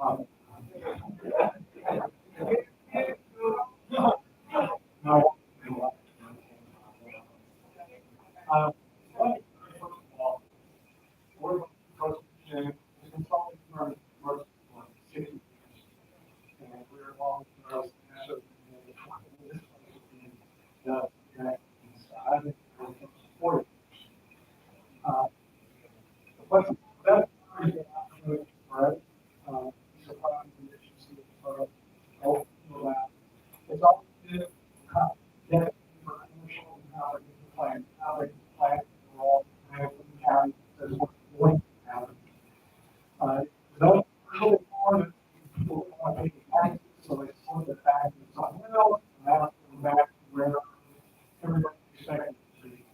No. First of all, we're consulting firm works for 60 years, and we're along those so the inside and support. Uh, what's that right? Supplying conditions for it's all yeah, for commercial and how they plan for all county as what's going to happen. Those really more that people don't want to pay taxes, so they sort the taxes on well, and that's back to where everybody expected it to be.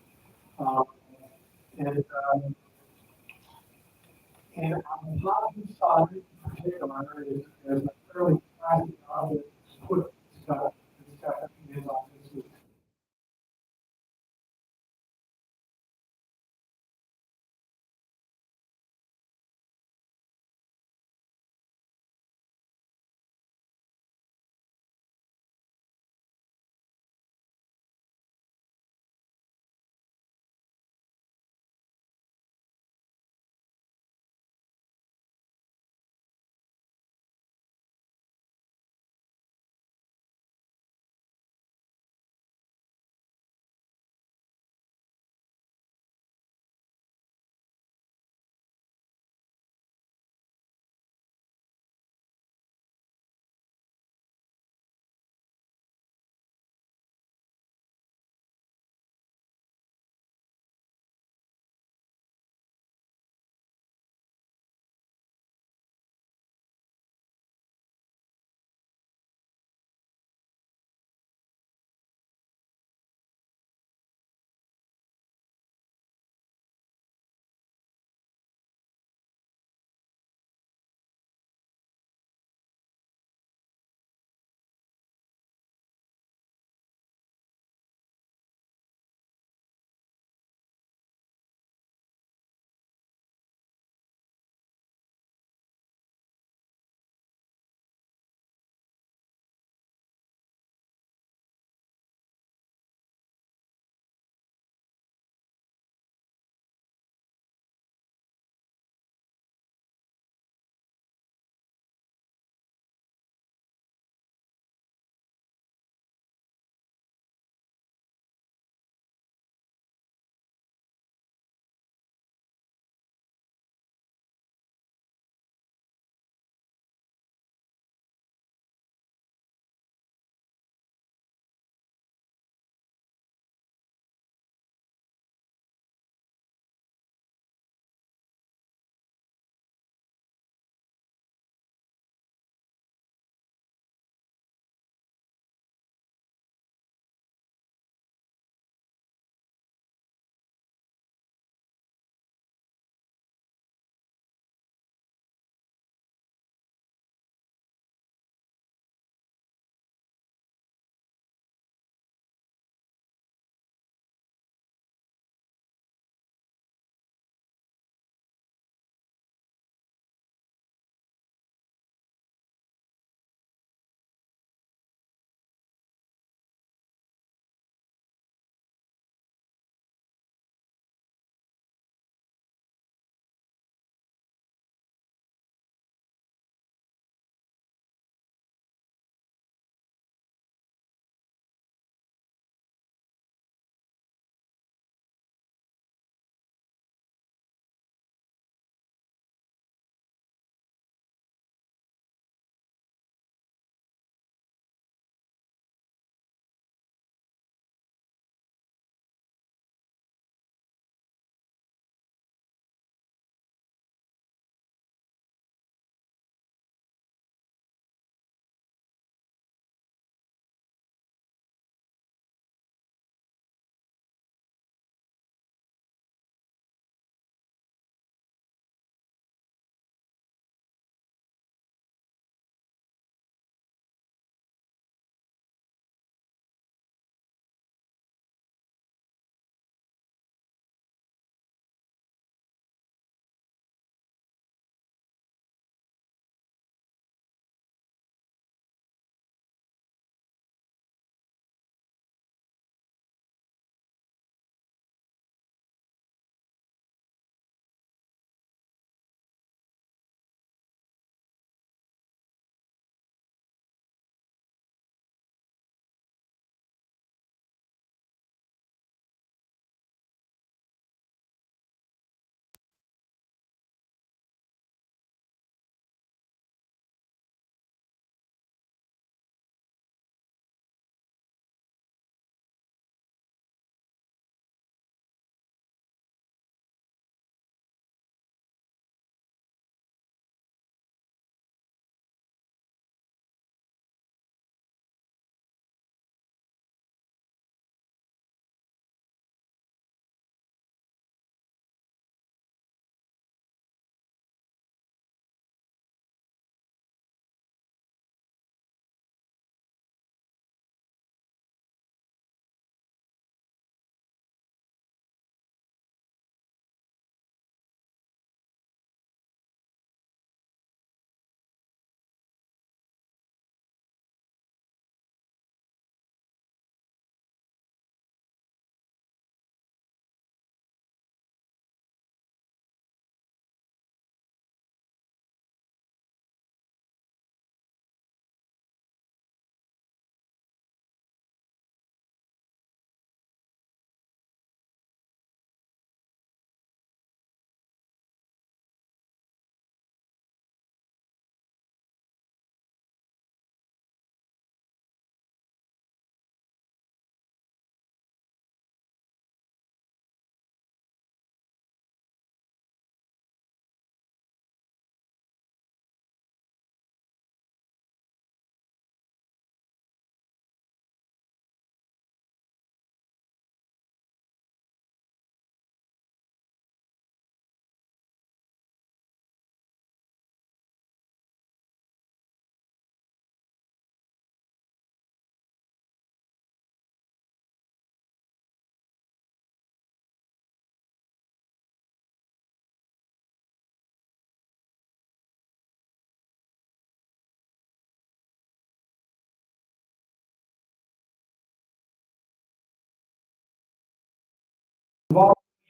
Um, and and on the lobby side in particular is a fairly classic object put stuff. This stuff is on this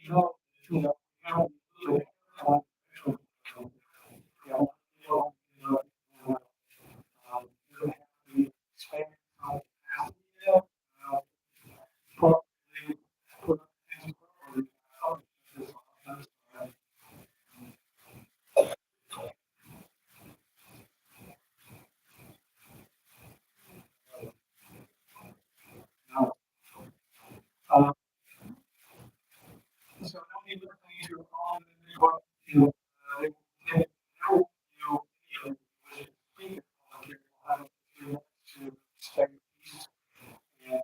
you know, how we do it, you know, you're going to have to be expanding on capacity, probably put things forward, now, um, so now we look into all the what you they will know you which is speaking on here, how to stay peace and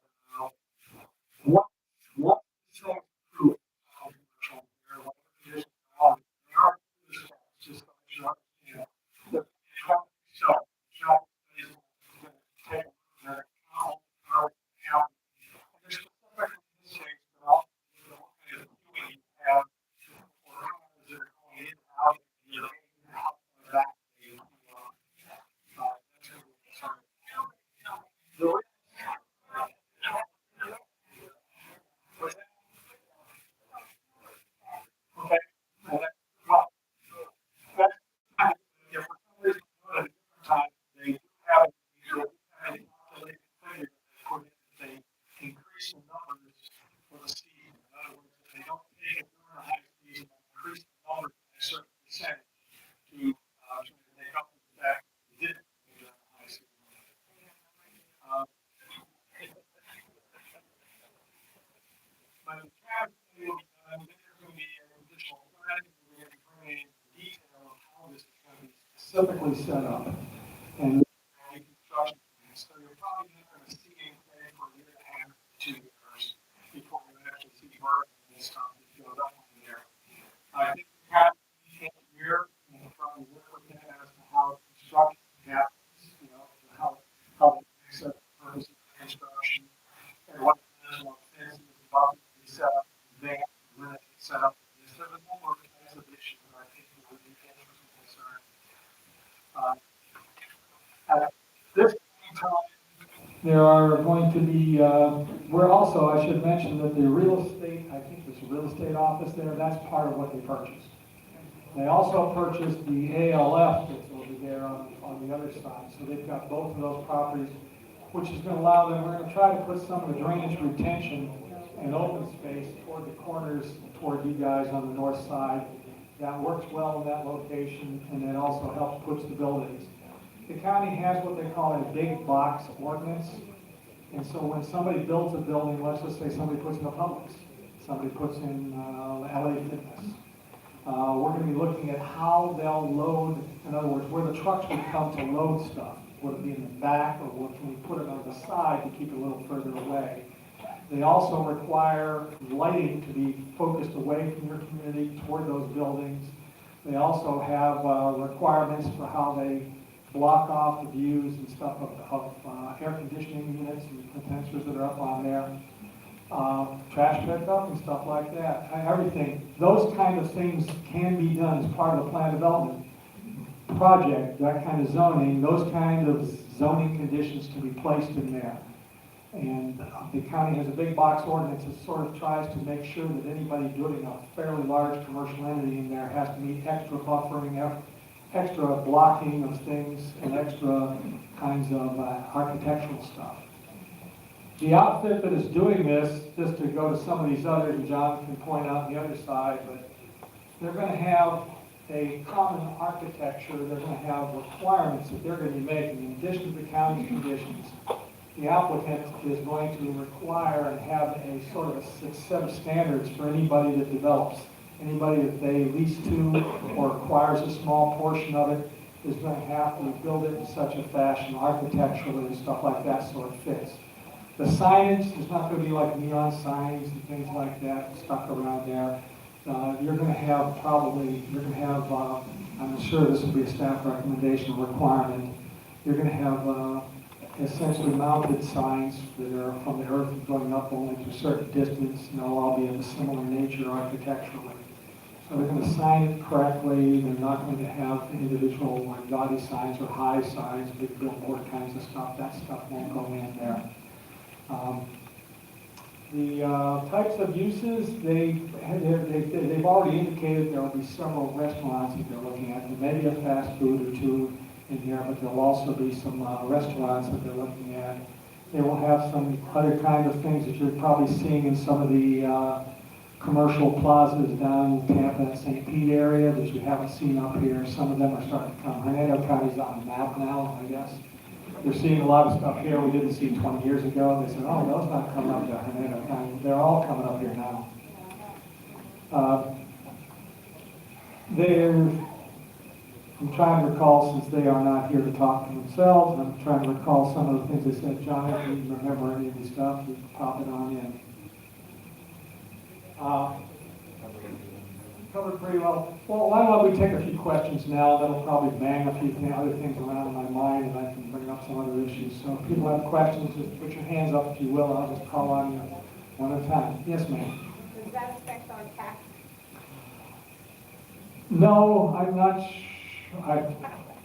what things through what conditions are there are just you know the shop is going to take their account or account. There's specific mistakes that all what kind of doing you have or how is it going in out you're how back the okay. Well, that's if for some reason at a different time they have a calculated figure that they increase the numbers for the season. In other words, if they don't take it during the high season, increase the numbers by a certain percentage to make up for the fact that they didn't during the high season. But the traffic will be done, then there's going to be an additional planning, we're going to be bringing detail of how this is going to be specifically set up. And construction plans. So you're probably not going to see anything for a year and a half, 2 years before you actually see work and stuff that goes up in there. I think we have an engineer and we'll probably work with him as to how construction happens, you know, how the access purposes of construction and what fences and buffers we set up, they when it's set up. So there's a number of types of issues that I think would be interesting concern. At this point in time, there are going to be, we're also, I should mention that the real estate, I think there's a real estate office there, that's part of what they purchased. They also purchased the ALF that's over there on the other side. So they've got both of those properties, which is going to allow them, we're going to try to put some of the drainage retention and open space toward the corners, toward you guys on the north side. That works well in that location, and it also helps push the buildings. The county has what they call a big box ordinance. And so when somebody builds a building, let's just say somebody puts in a Publix, somebody puts in LA Fitness. We're going to be looking at how they'll load, in other words, where the trucks would come to load stuff. Would it be in the back, or can we put it on the side to keep it a little further away? They also require lighting to be focused away from your community toward those buildings. They also have requirements for how they block off the views and stuff of air conditioning units and condensers that are up on there. Trash pickup and stuff like that. Everything, those kind of things can be done as part of the plan development project, that kind of zoning, those kind of zoning conditions can be placed in there. And the county has a big box ordinance that sort of tries to make sure that anybody doing a fairly large commercial entity in there has to meet extra buffering, extra blocking of things, and extra kinds of architectural stuff. The outfit that is doing this, just to go to some of these others, and John can point out the other side, but they're going to have a common architecture. They're going to have requirements that they're going to be making in addition to the county's conditions. The applicant is going to require and have a sort of a set of standards for anybody that develops. Anybody that they lease to or acquires a small portion of it is going to have to build it in such a fashion, architecturally and stuff like that, so it fits. The signage is not going to be like neon signs and things like that stuck around there. You're going to have I'm sure this will be a staff recommendation requirement. You're going to have essentially mounted signs that are from the earth and going up only to a certain distance, and they'll all be of a similar nature architecturally. So they're going to sign it correctly. They're not going to have individual like gaudy signs or high signs, big billboard kinds of stuff. That stuff won't go in there. The types of uses, they've already indicated there will be several restaurants that they're looking at. There may be a fast food or two in here, but there'll also be some restaurants that they're looking at. They will have some other kind of things that you're probably seeing in some of the commercial plazas down in Tampa and St. Pete area that you haven't seen up here. Some of them are starting to come. Hernando County's on the map now, I guess. They're seeing a lot of stuff here we didn't see 20 years ago. They said, oh, those not coming up to Hernando County. They're all coming up here now. I'm trying to recall, since they are not here to talk to themselves, I'm trying to recall some of the things they said. John, if you remember any of the stuff, we can pop it on in. Covered pretty well. Well, why don't we take a few questions now? That'll probably bang a few other things around in my mind, and I can bring up some other issues. So if people have questions, just put your hands up if you will. I'll just call on you one at a time. Yes, ma'am. Does that affect our tax? No, I'm not sure.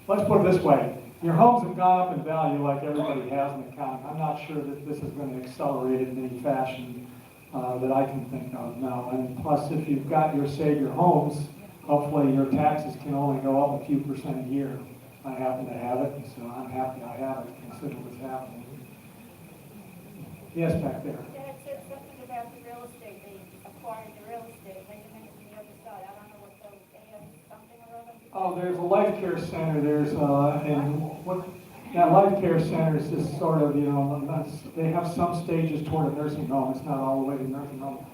Let's put it this way. Your homes have gone up in value like everybody has in the county. I'm not sure that this is going to accelerate it in any fashion that I can think of, no. And plus, if you've got your homes, hopefully your taxes can only go up a few percent a year. I happen to have it, so I'm happy I have it, consider what's happening. Yes, back there. Yeah, it said something about the real estate, they acquired the real estate, wait a minute, from the other side, I don't know what those, they have something or other? Oh, there's a life care center, life care center is just sort of, they have some stages toward a nursing home. It's not all the way to nursing home.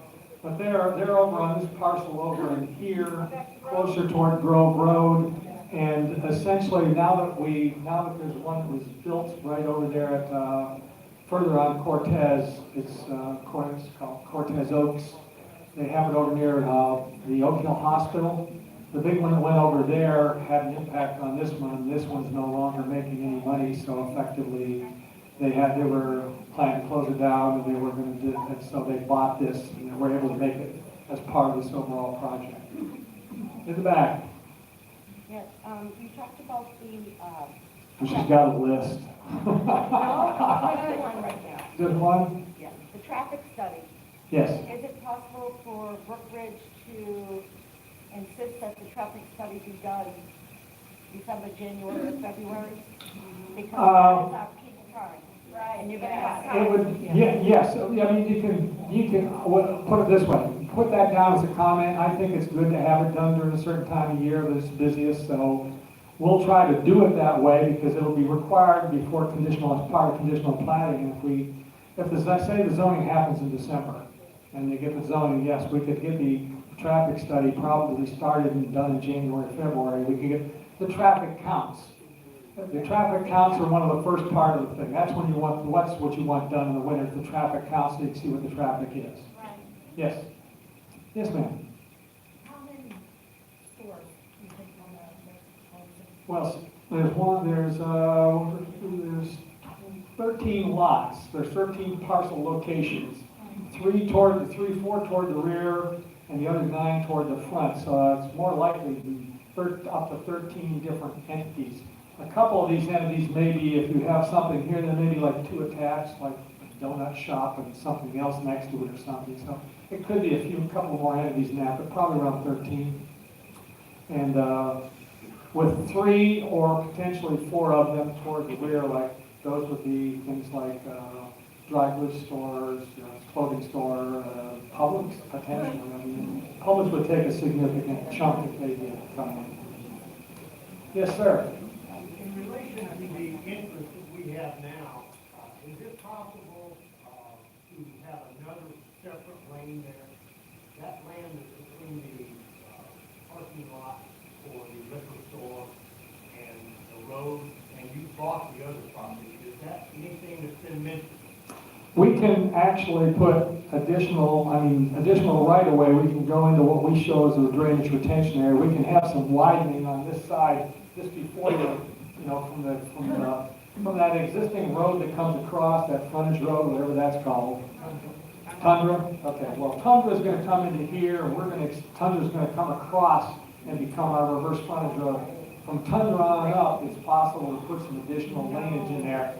But they're over on this parcel over in here, closer toward Grove Road. And essentially, now that there's one that was built right over there at, further on Cortez, it's called Cortez Oaks. They have it over near the Oak Hill Hospital. The big one that went over there had an impact on this one, and this one's no longer making any money, so effectively they were planning to close it down, and they were going to do it, so they bought this, and they were able to make it as part of this overall project. In the back. Yes, you talked about the... She's got a list. No, I'm one right now. Just one? Yes, the traffic study. Yes. Is it possible for Brookridge to insist that the traffic study be done December, January, or February? Because that's our peak time. Right. And you're going to have time. It would, yes. I mean, you can put it this way. Put that down as a comment. I think it's good to have it done during a certain time of year that's busiest. So we'll try to do it that way because it'll be required before as part of conditional planning. If the zoning happens in December and they get the zoning, yes, we could get the traffic study probably started and done in January, February. We could get the traffic counts. The traffic counts are one of the first part of the thing. That's when what's what you want done in the winter, the traffic counts, so you can see what the traffic is. Right. Yes. Yes, ma'am. How many stores do you think on that? Well, there's 13 lots. There's 13 parcel locations. 4 toward the rear, and the other 9 toward the front. So it's more likely to be up to 13 different entities. A couple of these entities, maybe if you have something here, there may be like 2 attached, like a donut shop and something else next to it or something. So it could be a couple more entities than that, but probably around 13. And with 3 or potentially 4 of them toward the rear, like those would be things like dry goods stores, clothing store, Publix, potentially. I mean, Publix would take a significant chunk if they did come in. Yes, sir. In relation to the interest that we have now, is it possible to have another separate lane there? That land is between the parking lot for the liquor store and the road, and you bought the other property. Is that anything that's been mentioned? We can actually put additional right-of-way. We can go into what we show as a drainage retention area. We can have some widening on this side, just before from that existing road that comes across, that frontage road, whatever that's called. Tundra? Okay, well, Tundra is going to come into here, and Tundra is going to come across and become our reverse frontage road. From Tundra on up, it's possible to put some additional laneage in there.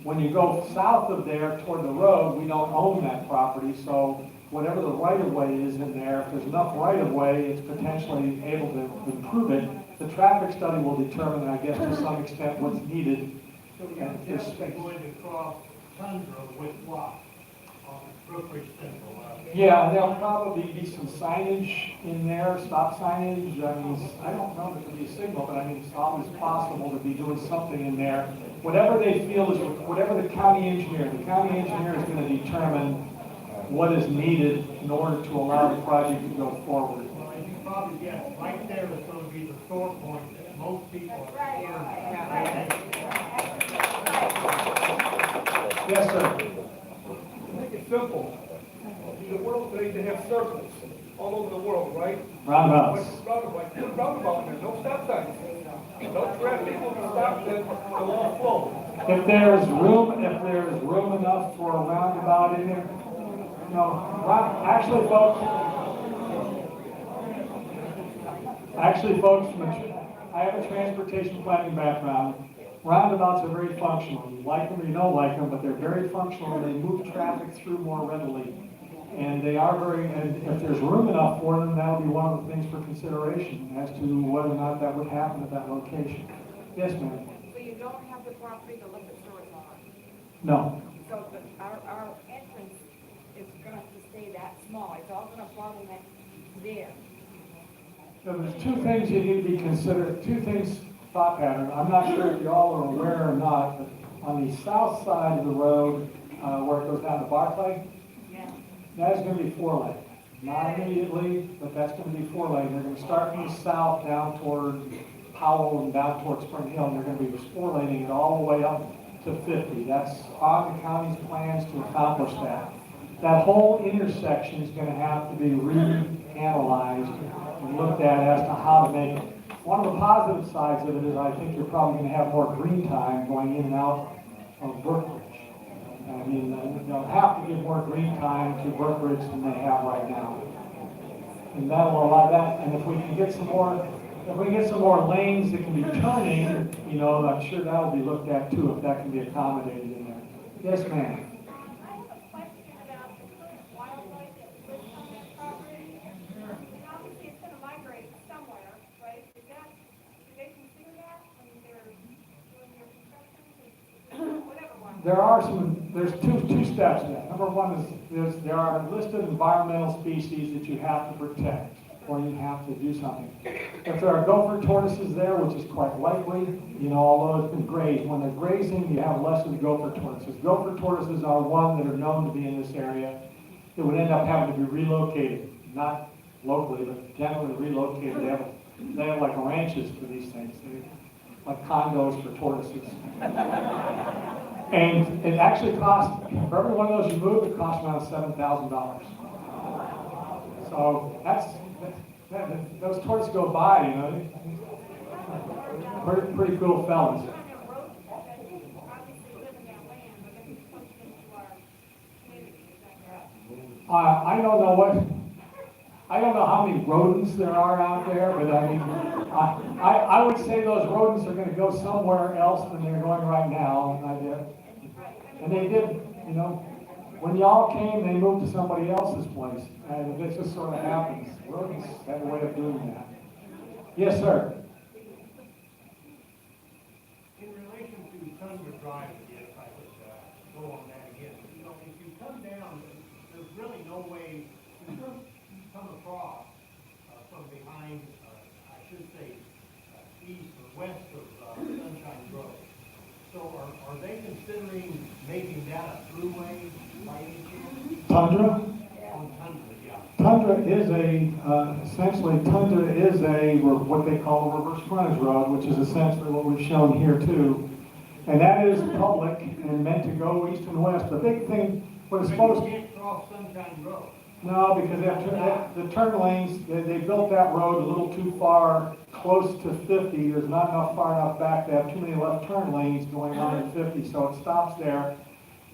When you go south of there toward the road, we don't own that property, so whatever the right-of-way is in there, if there's enough right-of-way, it's potentially able to improve it. The traffic study will determine, I guess, to some extent what's needed. So you're definitely going to cross Tundra with what on Brookridge Central? Yeah, there'll probably be some signage in there, stop signage. I mean, I don't know if it'll be a signal, but I mean, it's always possible to be doing something in there. Whatever they feel is, whatever the county engineer is going to determine what is needed in order to allow the project to go forward. Well, as you probably guess, right there is going to be the sore point that most people are concerned. Yes, sir. Make it simple. The world today, they have circles all over the world, right? Roundabouts. Roundabout, put a roundabout in there, no stop signs. No traffic will be stopped, then the law flow. If there's room enough for a roundabout in there, no, actually, folks, I have a transportation planning background. Roundabouts are very functional. You like them or you don't like them, but they're very functional and they move traffic through more readily. And they are and if there's room enough for them, that'll be one of the things for consideration as to whether or not that would happen at that location. Yes, ma'am? So you don't have the property the liquor store is on? No. So our entrance is going to stay that small, it's all going to bottleneck there. So there's two things you need to be considered, thought pattern. I'm not sure if y'all are aware or not, but on the south side of the road, where it goes down to Barclay, that is going to be 4-lane. Not immediately, but that's going to be 4-lane. They're going to start from the south down toward Powell and down toward Spring Hill, and they're going to be 4-laning it all the way up to 50. That's on the county's plans to accomplish that. That whole intersection is going to have to be reanalyzed and looked at as to how to make it. One of the positive sides of it is I think you're probably going to have more green time going in and out of Brookridge. I mean, they'll have to give more green time to Brookridge than they have right now. And that will allow that, and if we can get some more lanes that can be turning, you know, I'm sure that'll be looked at too, if that can be accommodated in there. Yes, ma'am? I have a question about the current wildlife that lives on that property. And obviously it's gonna migrate somewhere, right? Do they consider that when they're doing their construction? Whatever one. There's two steps there. Number one is there are listed environmental species that you have to protect, or you have to do something. If there are gopher tortoises there, which is quite likely, you know, although it's been grazed, when they're grazing, you have less of the gopher tortoises. Gopher tortoises are one that are known to be in this area. It would end up having to be relocated, not locally, but generally relocated. They have like ranches for these things, like condos for tortoises. And it actually costs, for every one of those you move, it costs around $7,000. So those tortoises go by, you know, pretty cool fellas. I don't know how many rodents there are out there, but I mean, I would say those rodents are going to go somewhere else than they're going right now. And they did, you know, when y'all came, they moved to somebody else's place. And it just sort of happens. Rodents have a way of doing that. Yes, sir. In relation to Tundra Drive, if I could go on that again, you know, if you come down, there's really no way to come across from behind, I should say, east or west of Sunshine Road. So are they considering making that a throughway by any chance? Tundra? On Tundra, yeah. Tundra is what they call a reverse frontage road, which is essentially what we've shown here too. And that is public and meant to go east and west. The big thing, what it's supposed to... You can't cross Sunshine Road. No, because the turn lanes, they built that road a little too far, close to 50. There's not enough far enough back to have too many left turn lanes going on at 50, so it stops there.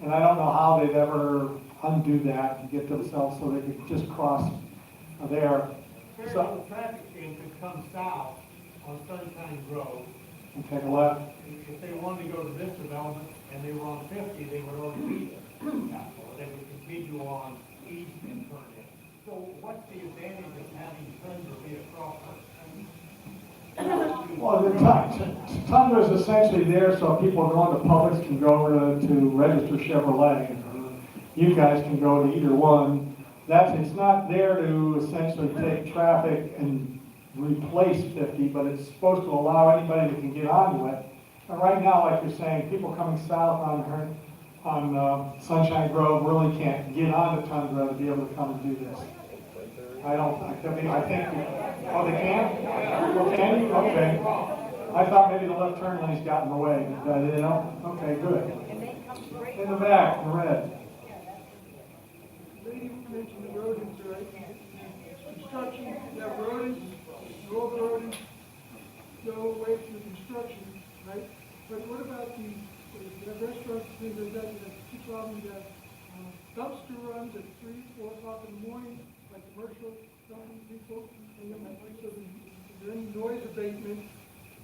And I don't know how they'd ever undo that and get themselves so they could just cross there. Very So, little traffic jam could come south on Sunshine Road, and take a left. If they wanted to go to this development and they were on 50, they would already be there. Or they would continue on east and turn in. So what's the advantage of having tundra be across Well, the Tundra is essentially there so people going to Publix can go over to register Chevrolet. Or you guys can go to either one. It's not there to essentially take traffic and replace 50, but it's supposed to allow anybody that can get onto it. And right now, like you're saying, people coming south on Sunshine Grove really can't get on the Tundra to be able to come and do this. I think, oh, they can? Oh, can you? Okay. I thought maybe the left turn lane's got in the way. You know? Okay, good. In the back, in red. Lady mentioned the rodents, right? Construction, you have rodents, all the rodents go away from the construction, right? But what about the restaurants, things like that, you have two problems, you have dumpster runs at 3, 4 o'clock in the morning, like commercial people, and then so is there any noise abatement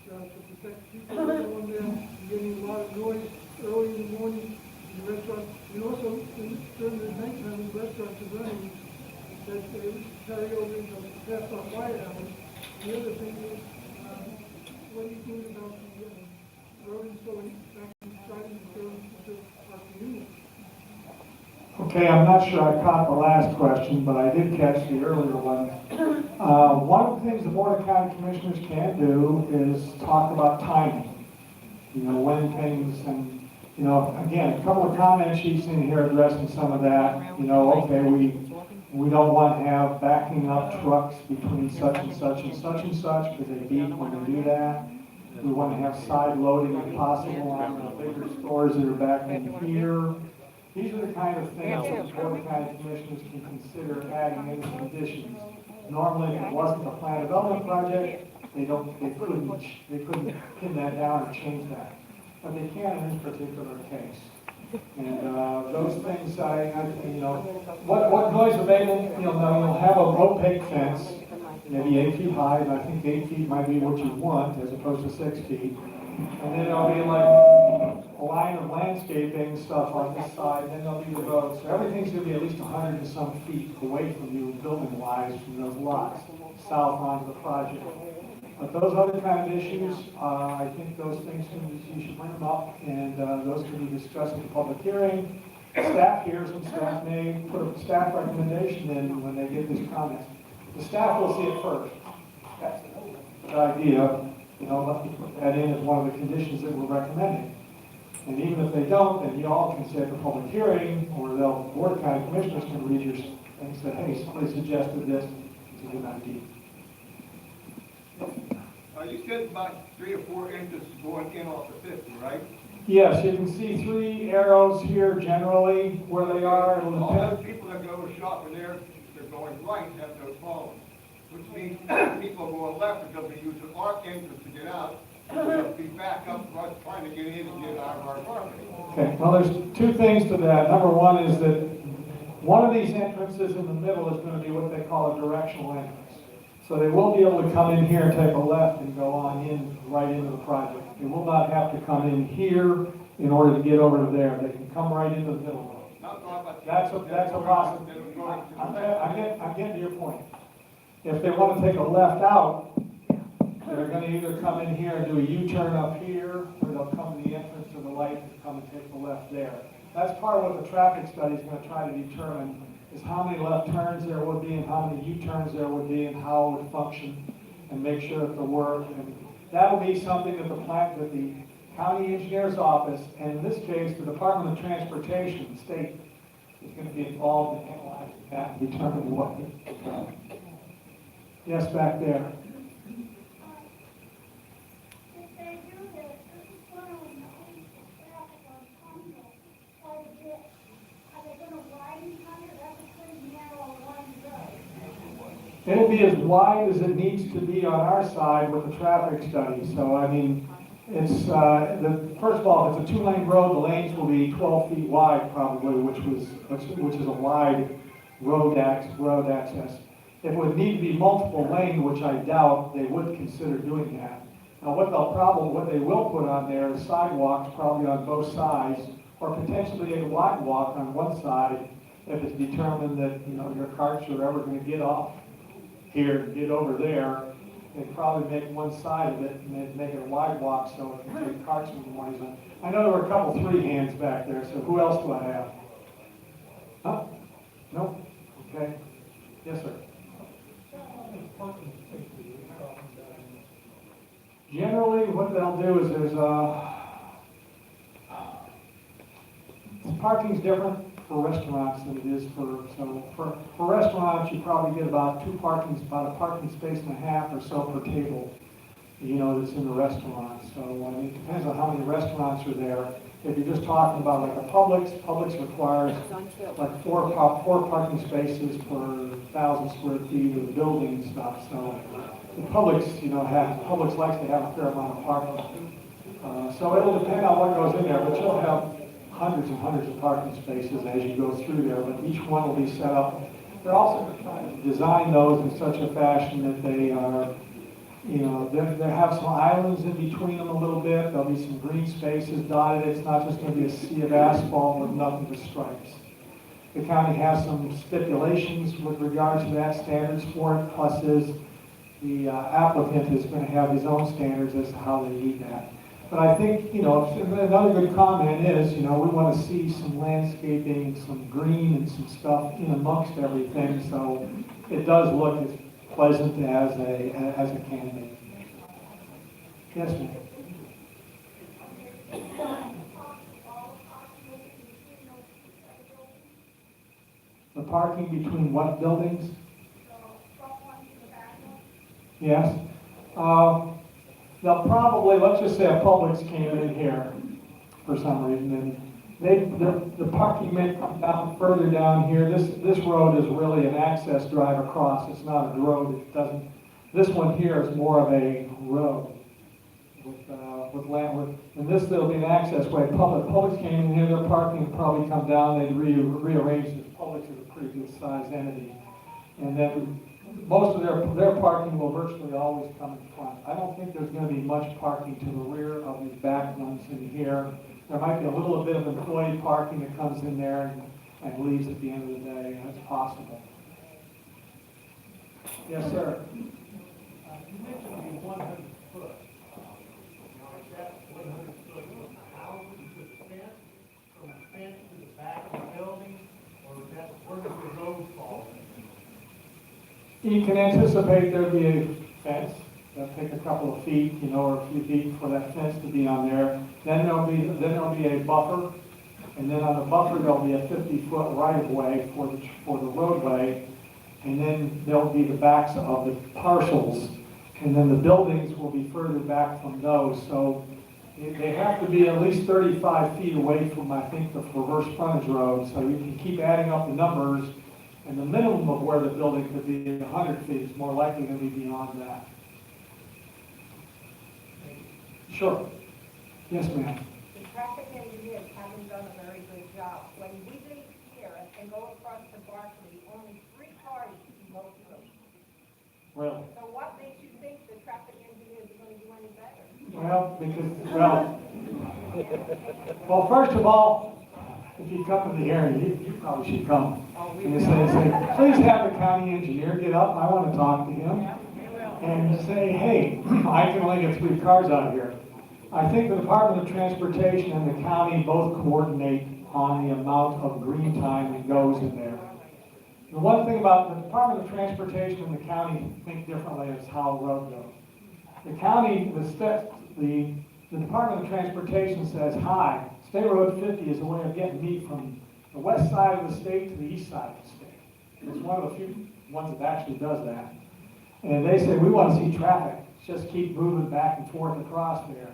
to protect people who are going there, and getting a lot of noise early in the morning in the restaurant, and also during the nighttime when the restaurants are running, that they carry over into past on quiet hours. The other thing is, what are you doing about the rodents going back inside into our community? Okay, I'm not sure I caught the last question, but I did catch the earlier one. One of the things the Board of County Commissioners can do is talk about timing. You know, when things, and, you know, again, a couple of comment sheets in here addressing some of that. You know, okay, we don't want to have backing up trucks between such and such and such and such, because they beep when they do that. We want to have side loading if possible on the bigger stores that are back in here. These are the kind of things that the Board of County Commissioners can consider adding into conditions. Normally, if it wasn't a plan development project, they couldn't pin that down or change that. But they can in this particular case. And those things, you know, what noise abatement, you'll have an opaque fence, maybe 8 feet high, and I think 8 feet might be what you want as opposed to 6 feet. And then there'll be like a line of landscaping stuff on this side, and then there'll be the road. So everything's gonna be at least 100 and some feet away from you, building-wise, from those lots, south onto the project. But those other kind of issues, I think those things, you should bring them up, and those can be discussed at the public hearing. Staff hears them, staff may put a staff recommendation in when they get these comments. The staff will see it first. That's the idea. You know, let me put that in as one of the conditions that we're recommending. And even if they don't, then you all can say at the public hearing, or the Board of County Commissioners can read your thing and say, hey, somebody suggested this, it's a good idea. You said about 3 or 4 inches going in off the 50, right? Yes, you can see 3 arrows here generally where they are. All those people that go shop in there, they're going right, have no problem. Which means people going left are going to be using our entrance to get out. They'll be back up for us trying to get in and get out of our property. Okay, well, there's 2 things to that. Number one is that one of these entrances in the middle is going to be what they call a directional entrance. So they will be able to come in here and take a left and go on in, right into the project. They will not have to come in here in order to get over to there. They can come right into the middle. That's a possibility. I'm getting to your point. If they want to take a left out, they're going to either come in here and do a U-turn up here, or they'll come to the entrance to the light and come and take the left there. That's part of what the traffic study is going to try to determine, is how many left turns there would be and how many U-turns there would be and how it would function, and make sure that the work, and that'll be something that the county engineer's office, and in this case, the Department of Transportation, the state, is going to be involved in analyzing that and determining what. Yes, back there. If they do this, this is going to increase the traffic on Congo quite a bit. Are they going to widen Congo? That's a pretty narrow one road. It'll be as wide as it needs to be on our side with the traffic study. So, I mean, it's, first of all, it's a 2-lane road. The lanes will be 12 feet wide probably, which is a wide road access. If it would need to be multiple lane, which I doubt they would consider doing that. Now, what they will put on there is sidewalks, probably on both sides, or potentially a wide walk on one side, if it's determined that, your carts are ever gonna get off here and get over there. They'd probably make one side of it and they'd make it a wide walk so it can take carts in the mornings. I know there were a couple, 3 hands back there, so who else do I have? Huh? No? Okay. Yes, sir. Generally, what they'll do is parking's different for restaurants than it is for restaurants, you probably get about a parking space and a half or so per table, that's in the restaurant. So, it depends on how many restaurants are there. If you're just talking about like a Publix requires like four parking spaces per 1,000 square feet of the building and stuff. So the Publix, Publix likes to have a fair amount of parking. So it'll depend on what goes in there, but you'll have hundreds and hundreds of parking spaces as you go through there, but each one will be set up. They're also trying to design those in such a fashion that they are, they have some islands in between them a little bit. There'll be some green spaces dotted. It's not just going to be a sea of asphalt with nothing but stripes. The county has some stipulations with regard to that, standards for it, plus the applicant is going to have his own standards as to how they do that. But I think, another good comment is, we want to see some landscaping, some green and some stuff in amongst everything, so it does look as pleasant as it can be. Yes, ma'am. The parking between what buildings? Yes. They'll probably, let's just say a Publix came in here for some reason, and the parking may come down further down here. This road is really an access drive across. It's not a road. This one here is more of a road with land. And there'll be an access way. Publix came in here, their parking would probably come down. They'd rearrange it. Publix is a pretty good sized entity. And then most of their parking will virtually always come in front. I don't think there's going to be much parking to the rear of these back ones in here. There might be a little bit of employee parking that comes in there and leaves at the end of the day. That's possible. Yes, sir. You mentioned the 100 foot. Now, is that 100 foot from the house to the fence, from the fence to the back of the building, or is that where does the road fall? You can anticipate there'll be a fence. It'll take a couple of feet, or a few feet for that fence to be on there. Then there'll be a buffer, and then on the buffer there'll be a 50-foot right-of-way for the roadway, and then there'll be the backs of the parcels, and then the buildings will be further back from those. So they have to be at least 35 feet away from, I think, the reverse frontage road. So you can keep adding up the numbers, and the minimum of where the building could be 100 feet is more likely to be beyond that. Sure. Yes, ma'am. The traffic engineers haven't done a very good job. When we leave here and go across to Barkley, only 3 cars can go through. Really? So what makes you think the traffic engineers are going to do any better? Well, first of all, if you come to the hearing, you probably should come. And say, please have the county engineer get up, I want to talk to him. And say, hey, I can only get 3 cars out of here. I think the Department of Transportation and the county both coordinate on the amount of green time that goes in there. The one thing about the Department of Transportation and the county think differently is how a road goes. The county, the Department of Transportation says, hi, State Road 50 is a way of getting me from the west side of the state to the east side of the state. It's one of the few ones that actually does that. And they say, we want to see traffic. Just keep moving back and forth across there.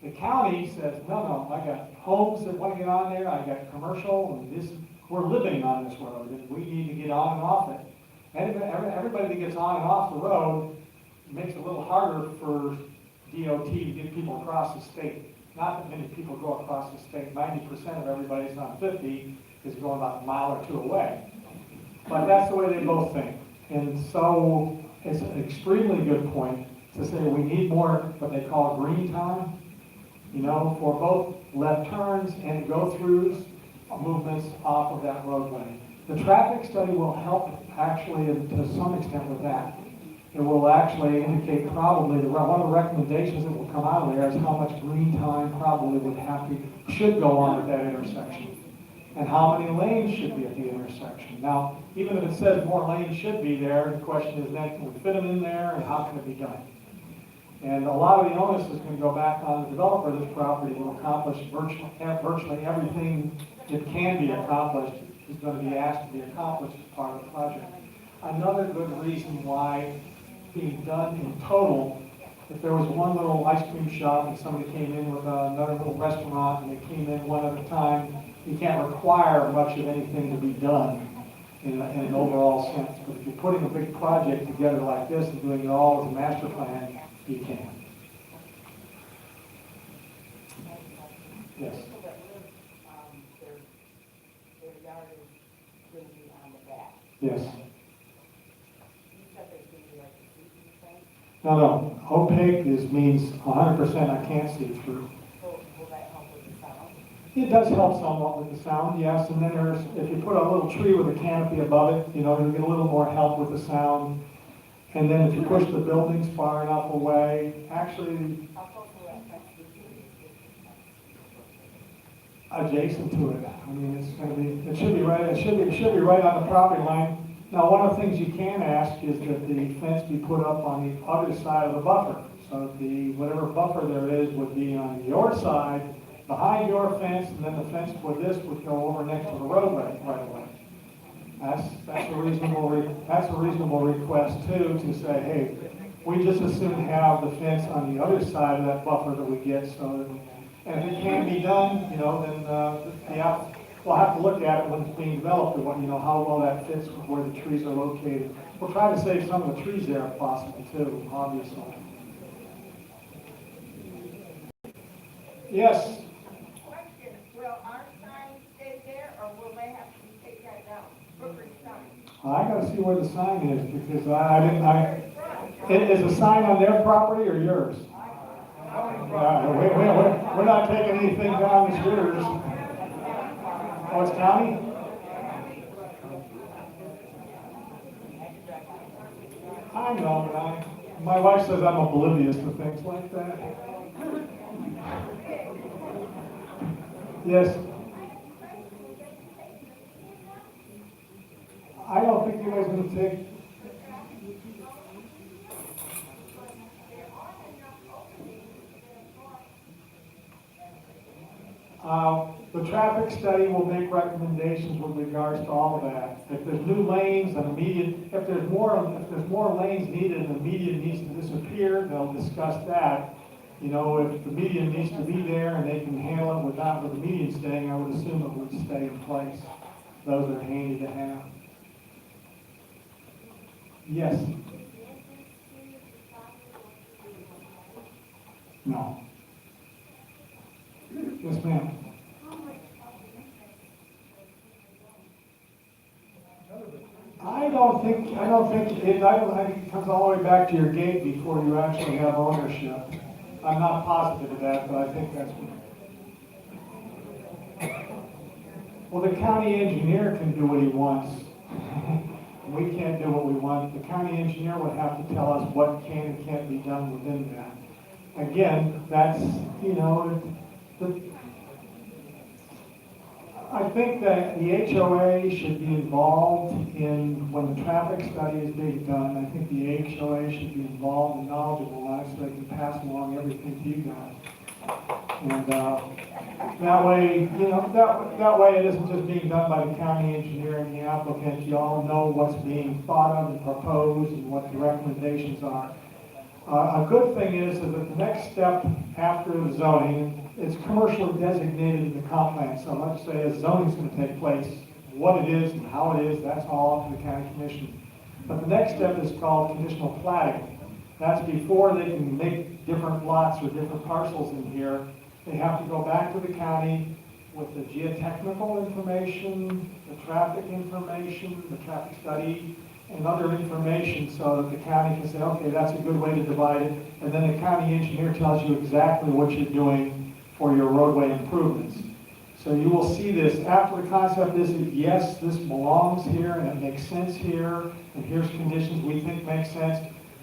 The county says, no, I got homes that want to get on there, I got commercial, and we're living on this road, and we need to get on and off it. And everybody that gets on and off the road makes it a little harder for DOT to get people across the state. Not that many people go across the state. 90% of everybody that's on 50 is going about a mile or 2 away. But that's the way they both think. And so it's an extremely good point to say we need more, what they call green time, you know, for both left turns and go-throughs, movements off of that roadway. The traffic study will help actually to some extent with that. It will actually indicate probably, one of the recommendations that will come out of there is how much green time probably should go on at that intersection. And how many lanes should be at the intersection. Now, even if it says more lanes should be there, the question is then, can we fit them in there and how can it be done? And a lot of the onus is going to go back on the developer of this property to accomplish virtually everything that can be accomplished is going to be asked to be accomplished as part of the project. Another good reason why being done in total, if there was one little ice cream shop and somebody came in with another little restaurant and they came in one at a time, you can't require much of anything to be done in an overall sense. But if you're putting a big project together like this and doing it all as a master plan, you can. Yes. People that live, their yard is going to be on the back. Yes. You said there's going to be like a see-through fence, No. Opaque means 100% I can't see through. so will that help with the sound? It does help somewhat with the sound, yes. And then if you put a little tree with a canopy above it, you know, you'll get a little more help with the sound. And then if you push the buildings far enough away, actually How close will that fence be to you? adjacent to it. I mean, it's going to be, it should be right on the property line. Now, one of the things you can ask is that the fence be put up on the other side of the buffer. So whatever buffer there is would be on your side, behind your fence, and then the fence for this would go over next to the roadway right away. That's a reasonable request too, to say, hey, we just as soon have the fence on the other side of that buffer that we get, so that, and if it can be done, you know, then we'll have to look at it when it's being developed, and you know, how well that fits with where the trees are located. We'll try to save some of the trees there if possible too, obviously. Yes. Question, will our sign stay there, or will they have to take that down? Brookridge sign? I gotta see where the sign is, because is the sign on their property or yours? We're not taking anything down that's yours. Oh, it's county? I know, but my wife says I'm oblivious to things like that. Yes. I don't think you guys are going to take. The traffic study will make recommendations with regards to all of that. If there's new lanes, and if there's more lanes needed and the median needs to disappear, they'll discuss that. You know, if the median needs to be there and they can handle it with the median staying, I would assume it would stay in place. Those are handy to have. Yes. No. Yes, ma'am. I don't think it comes all the way back to your gate before you actually have ownership. I'm not positive of that, but I think that's what. Well, the county engineer can do what he wants. We can't do what we want. The county engineer would have to tell us what can and can't be done within that. Again, that's, you know, I think that the HOA should be involved in, when the traffic study is being done, I think the HOA should be involved and knowledgeable on it so they can pass along everything to you guys. And that way, you know, that way it isn't just being done by the county engineer and the applicant. You all know what's being thought of and proposed and what the recommendations are. A good thing is that the next step after the zoning, it's commercially designated in the comp plan. So let's say a zoning is going to take place, what it is and how it is, that's all up to the county commission. But the next step is called conditional planning. That's before they can make different lots or different parcels in here. They have to go back to the county with the geotechnical information, the traffic information, the traffic study, and other information so that the county can say, okay, that's a good way to divide it. And then the county engineer tells you exactly what you're doing for your roadway improvements. So you will see this after the concept visit, yes, this belongs here and it makes sense here, and here's conditions we think make sense.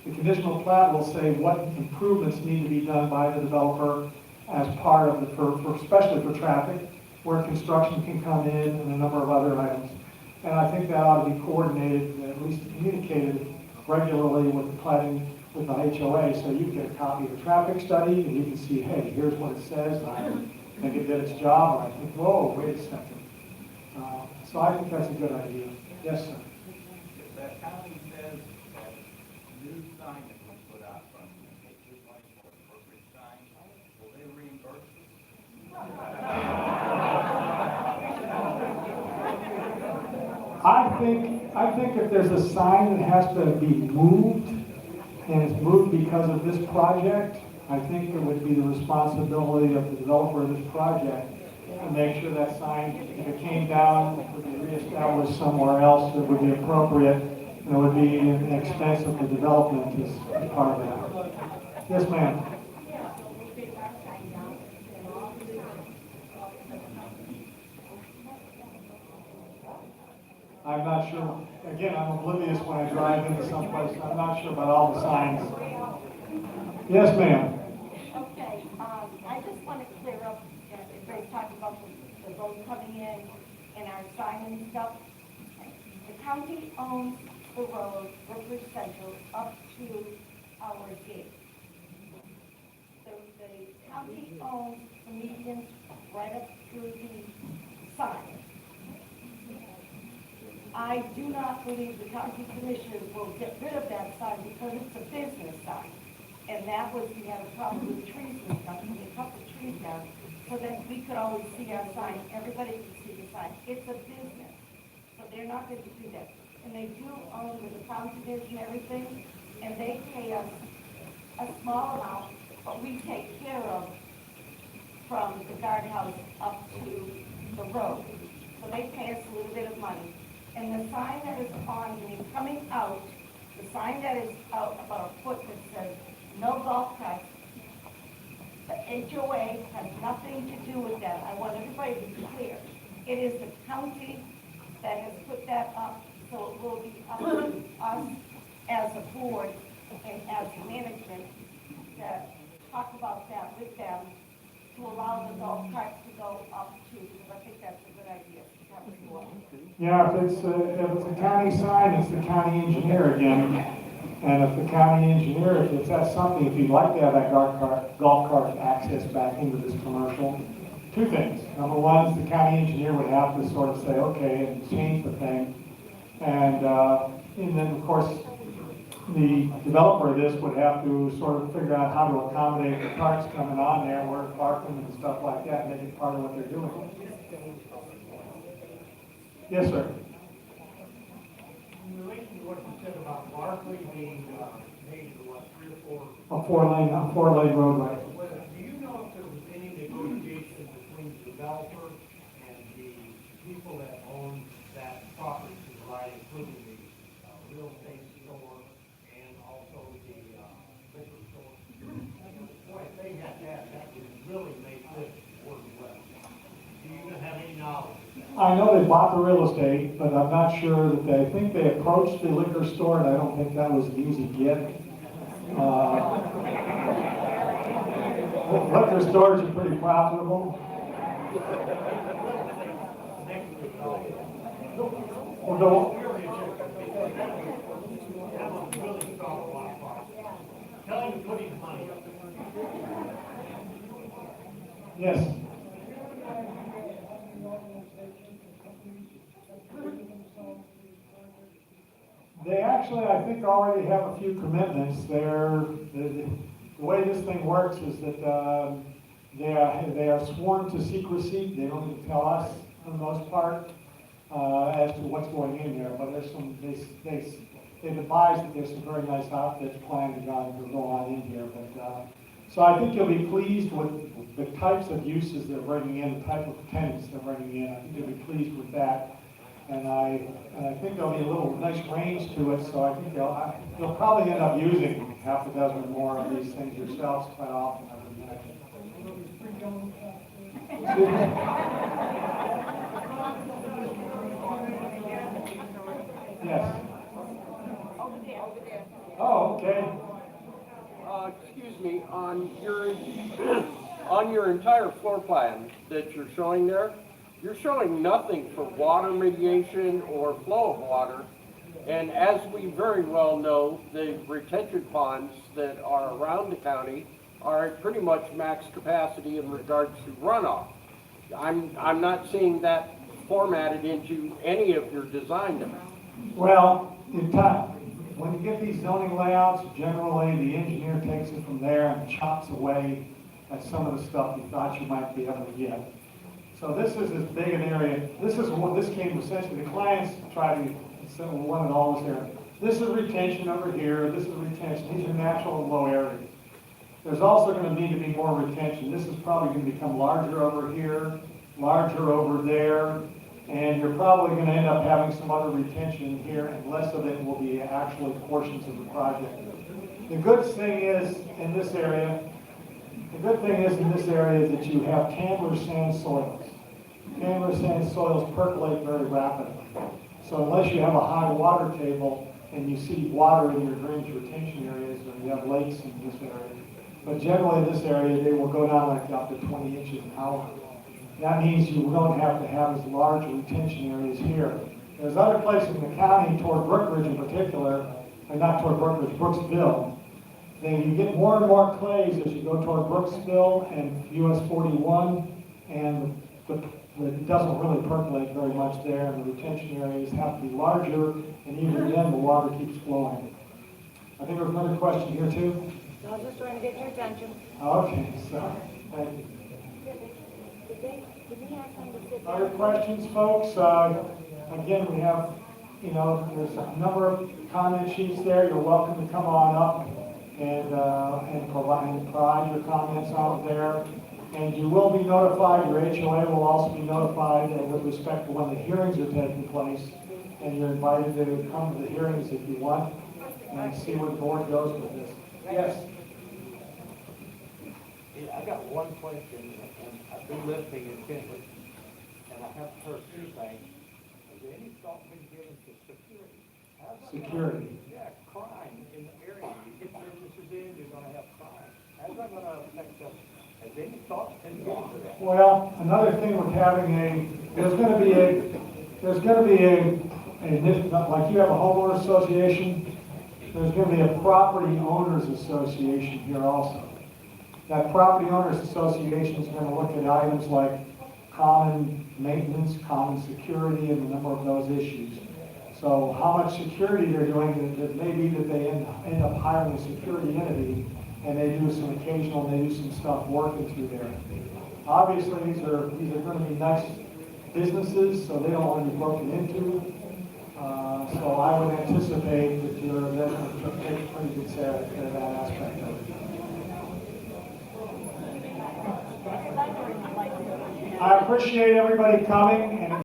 The conditional plat will say what improvements need to be done by the developer as part of the, especially for traffic, where construction can come in and a number of other items. And I think that ought to be coordinated, at least communicated regularly with the planning, with the HOA, so you get a copy of the traffic study and you can see, hey, here's what it says, and I think it did its job, and I think, whoa, wait a second. So I think that's a good idea. Yes, sir. If that county says that new sign that was put out from take this money for a Brookridge sign, will they reimburse us? I think if there's a sign that has to be moved, and it's moved because of this project, I think it would be the responsibility of the developer of this project to make sure that sign, if it came down, would be reestablished somewhere else that would be appropriate, and it would be an expense of the development as part of that. Yes, ma'am. I'm not sure, again, I'm oblivious when I drive into someplace, I'm not sure about all the signs. Yes, ma'am. Okay, I just want to clear up, everybody's talking about the road coming in and our sign and stuff. The county owns the road, Brookridge Central, up to our gate. The county owns the medians right up through the sign. I do not believe the county commissioners will get rid of that sign because it's a business sign. And that was, we had a problem with trees and stuff, and they cut the trees down so that we could always see our sign, everybody could see the sign. It's a business, so they're not going to do that. And they do own where the fountain is and everything, and they pay us a small amount, but we take care of from the guardhouse up to the road. So they pay us a little bit of money. And the sign that is on, when you're coming out, the sign that is out about a foot that says, no golf carts, the HOA has nothing to do with that. I want everybody to be clear. It is the county that has put that up, so it will be up to us as a board and as management to talk about that with them to allow the golf carts to go up to, because I think that's a good idea. That was the one. Yeah, if it's a county sign, it's the county engineer again. And if the county engineer, if that's something, if you'd like to have that golf cart access back into this commercial, two things. Number one is the county engineer would have to sort of say, okay, and change the thing. And then, of course, the developer of this would have to sort of figure out how to accommodate the carts coming on there, where to park them and stuff like that, make it part of what they're doing. Yes, sir. In relation to what you said about Barkley being made into what, 3 or 4? A four-lane roadway. Do you know if there was any negotiation between the developer and the people that own that property to the right, including the real estate store and also the liquor store? Boy, if they had that would really make this work well. Do you have any knowledge? I know they bought the real estate, but I'm not sure that I think they approached the liquor store, and I don't think that was an easy get. Liquor stores are pretty profitable. Well, Tell him to put his money up. yes. They actually, I think, already have a few commitments. The way this thing works is that they are sworn to secrecy. They don't even tell us, for the most part, as to what's going in there. But there's some, they've advised that there's some very nice outfits planned to go on in here. But so I think you'll be pleased with the types of uses they're bringing in, the type of tenants they're bringing in. I think you'll be pleased with that. And I think there'll be a little nice range to it, so I think you'll probably end up using half a dozen or more of these things yourselves quite often, I would imagine. Excuse me? Yes. Oh, okay. Excuse me, on your entire floor plan that you're showing there, you're showing nothing for water mediation or flow of water. And as we very well know, the retention ponds that are around the county are at pretty much max capacity in regards to runoff. I'm not seeing that formatted into any of your design domains. Well, when you get these zoning layouts, generally the engineer takes it from there and chops away at some of the stuff you thought you might be able to get. So this is as big an area. This came essentially, the clients try to want it all this area. This is retention over here. This is retention. These are natural and low areas. There's also going to need to be more retention. This is probably going to become larger over here, larger over there, and you're probably going to end up having some other retention here, and less of it will be actually portions of the project. The good thing is in this area is that you have Candler sand soils. Candler sand soils percolate very rapidly. So unless you have a high water table and you see water in your drainage retention areas, or you have lakes in this area, but generally in this area, they will go down like up to 20 inches an hour. That means you don't have to have as large retention areas here. There's other places in the county, toward Brookridge in particular, or not toward Brookridge, Brooksville. Then you get more and more clays as you go toward Brooksville and US 41, and it doesn't really percolate very much there, and the retention areas have to be larger, and even then the water keeps flowing. I think there's another question here too. I was just trying to get your attention. Okay, so, thank you. Did we have time to sit Other down? questions, folks? Again, we have, there's a number of comment sheets there. You're welcome to come on up and provide your comments out there. And you will be notified, your HOA will also be notified with respect to when the hearings are taking place. And you're invited to come to the hearings if you want and see where the board goes with this. Yes? Yeah, I got one question, and I've been listening intently, and I have heard two things. Has any thought been given to security? Security. Yeah, crime in the area. You get businesses in, you're gonna have crime. How's that gonna affect us? Has any thought been given to that? Well, another thing with having there's going to be like you have a homeowner association, there's going to be a property owners association here also. That property owners association is going to look at items like common maintenance, common security, and a number of those issues. So how much security they're doing, it may be that they end up hiring a security entity, and they do some stuff working through there. Obviously, these are going to be nice businesses, so they don't want to be broken into. So I would anticipate that you're going to take pretty good care of that aspect of it. I appreciate everybody coming, and